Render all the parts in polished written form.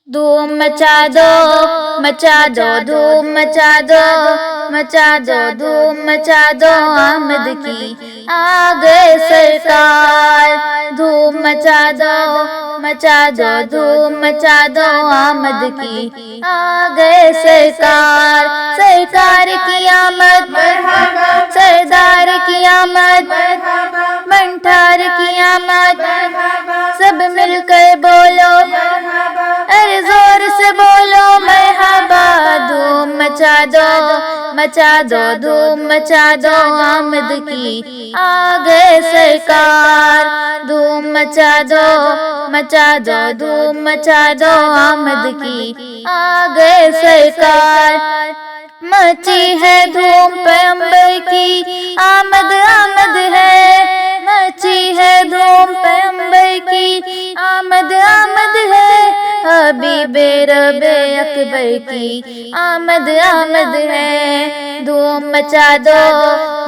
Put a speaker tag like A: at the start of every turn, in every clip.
A: धूम मचा दो, मचा दो, धूम मचा दो, मचा दो, धूम मचा दो, आमद की आ गए सरकार। धूम मचा दो, मचा दो, धूम मचा दो, आमद की आ गए सरकार। सरकार की आमद, सरदार की आमद, मंठार की आमद, सब मिलकर बोलो, अरे जोर से बोलो मरहबा। धूम मचा दो, मचा दो, धूम मचा दो, आमद की आ गए सरकार। धूम मचा दो, मचा दो, धूम मचा दो, आमद की आ गए सरकार। मची है धूम पैगंबर की आमद आमद है, मची है धूम पैगंबर की आमद आमद है। हबीबे रबे अकबर की आमद आमद है। धूम मचा दो,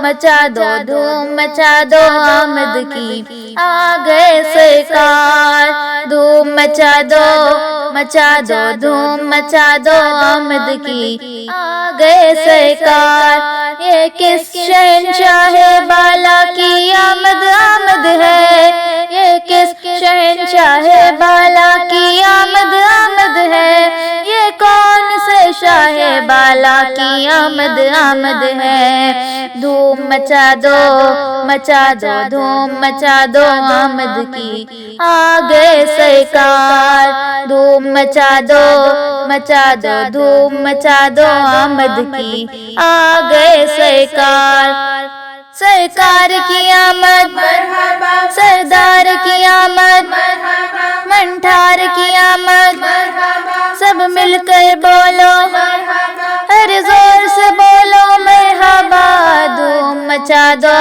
A: मचा दो, धूम मचा दो, आमद की आ गए सरकार। धूम मचा दो, मचा दो, धूम मचा दो, आमद की आ गए सरकार। ये किस शहंशाह बाला की आमद आमद है, ये किस शहंशाह बाला की आमद आमद है। ये कौन से शाह बाला की आमद आमद है। धूम मचा दो, मचा दो, धूम मचा दो, आमद की आ गए सरकार। धूम मचा दो, मचा दो, धूम मचा दो, आमद की आ गए सरकार। सरकार की आमद, सरदार की आमद, मंठार की आमद, सब मिलकर बोलो, अरे जोर से बोलो मरहबा। धूम मचा दो,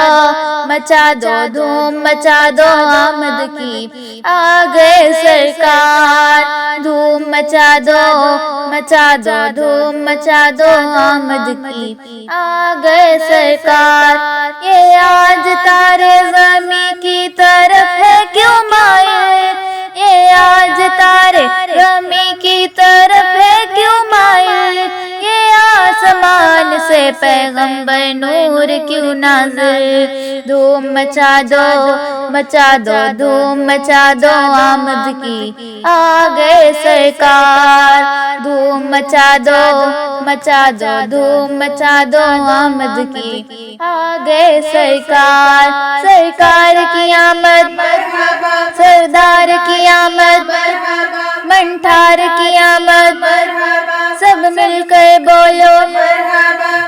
A: मचा दो, धूम मचा दो, आमद की आ गए सरकार। धूम मचा दो, मचा दो, धूम मचा दो, आमद की आ गए सरकार। ये आज तारे ज़मी की तरफ है क्यों माए, ये आज तारे ज़मी की तरफ है क्यों माए। ये आसमान से पैगंबर नूर क्यों नाज़िल। धूम मचा दो, मचा दो, धूम मचा दो, आमद की आ गए सरकार। धूम मचा दो, मचा दो, धूम मचा दो, आमद की आ गए सरकार। सरकार की आमद, सरदार की आमद, मंठार की आमद, सब मिलकर बोलो,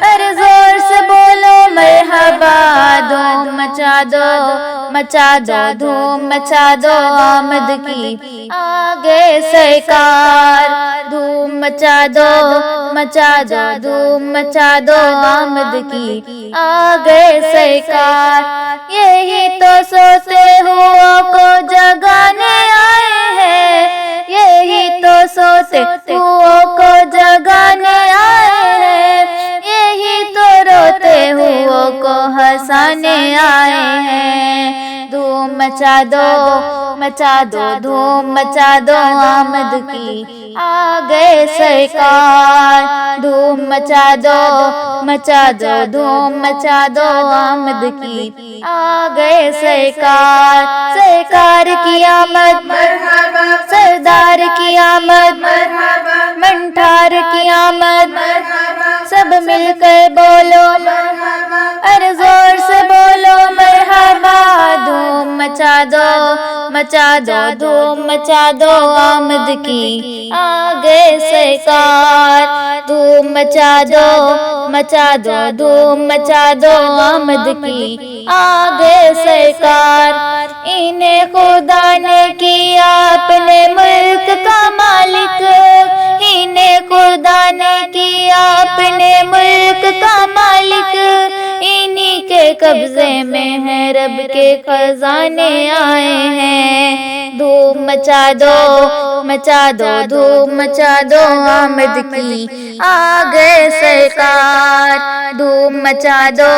A: अरे जोर से बोलो मरहबा। धूम मचा दो, मचा दो, धूम मचा दो, आमद की आ गए सरकार। धूम मचा दो, मचा दो, धूम मचा दो, आमद की आ गए सरकार। यही तो सोते हुओं को जगाने आए हैं, यही तो सोते हुओं को जगाने आए हैं, यही तो रोते हुओं को हंसाने आए हैं। धूम मचा दो, मचा दो, धूम मचा दो, आमद की आ गए सरकार। धूम मचा दो, मचा दो, धूम मचा दो, आमद की आ गए सरकार। सरकार की आमद, सरदार की आमद, मंठार की आमद, सब मिलकर बोलो, अरे जोर से बोलो मरहबा। धूम मचा दो, मचा दो, धूम मचा दो, आमद की आ गए सरकार। धूम मचा दो, मचा दो, धूम मचा दो, आमद की आ गए सरकार। इन्हें खुदा ने किया अपने मुल्क का मालिक, इन्हें खुदा ने किया अपने मुल्क का मालिक। इन्हीं के कब्जे में है रब के खजाने आए हैं। धूम मचा दो, मचा दो, धूम मचा दो, आमद की आ गए सरकार। धूम मचा दो,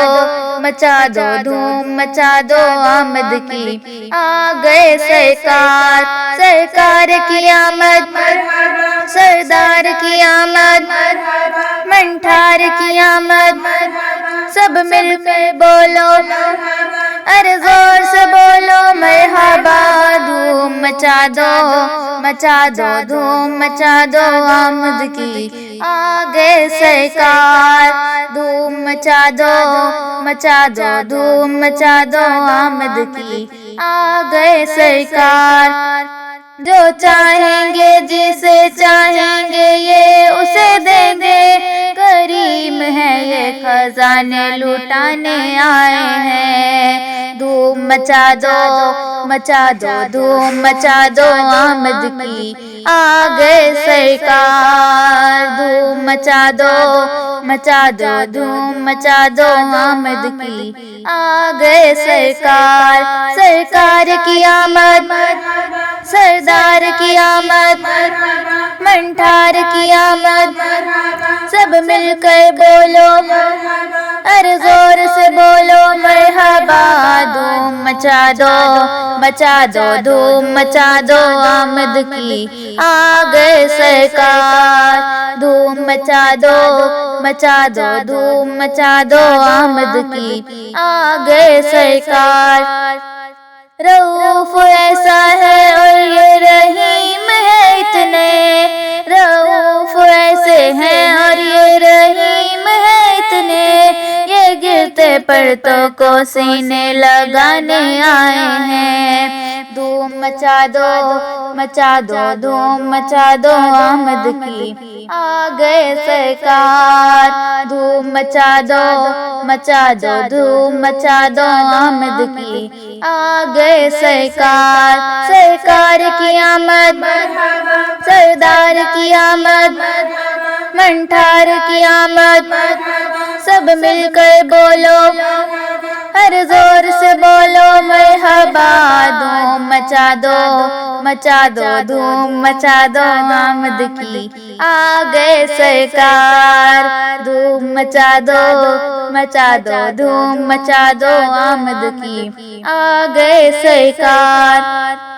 A: मचा दो, धूम मचा दो, आमद की आ गए सरकार। सरकार की आमद, آمد، منٹھار کی آمد، سب مل کر بولو، ارے زور سے بولو مرحبا، دھوم مچا دو، مچا دو دھوم مچا دو، آمد کی آ گئے سرکار، دھوم مچا دو، مچا دو دھوم مچا دو، آمد کی آ گئے سرکار، جو چاہیں گے جسے چاہیں گے یہ اسے دیں گے، کریم ہے یہ خزانے لٹانے آئے ہیں، دھوم مچا دو، مچا دو دھوم مچا دو، آمد کی آ گئے سرکار، دھوم مچا دو، مچا دو دھوم مچا دو، آمد کی آ گئے سرکار، سرکار کی آمد، سردار کی آمد، منٹھار کی آمد، سب مل کر بولو، ارے زور سے بولو مرحبا، دھوم مچا دو، مچا دو دھوم مچا دو، آمد کی آ گئے سرکار، دھوم مچا دو، مچا دو دھوم مچا دو، آمد کی آ گئے سرکار، رؤوف ایسا ہے اور یہ رحیم ہے اتنے، رؤوف ایسے ہیں اور یہ رحیم ہے اتنے، یہ گرتے پرتوں کو سینے لگانے آئے ہیں، دھوم مچا دو، مچا دو دھوم مچا دو، آمد کی آ گئے سرکار، دھوم مچا دو، مچا دو دھوم مچا دو، آمد کی آ گئے سرکار، سرکار کی آمد، سردار کی آمد، منٹھار کی آمد، سب مل کر بولو، ہر زور سے بولو مرحبا، دھوم مچا دو، مچا دو دھوم مچا دو، آمد کی آ گئے سرکار، دھوم مچا دو، مچا دو دھوم مچا دو، آمد کی آ گئے سرکار۔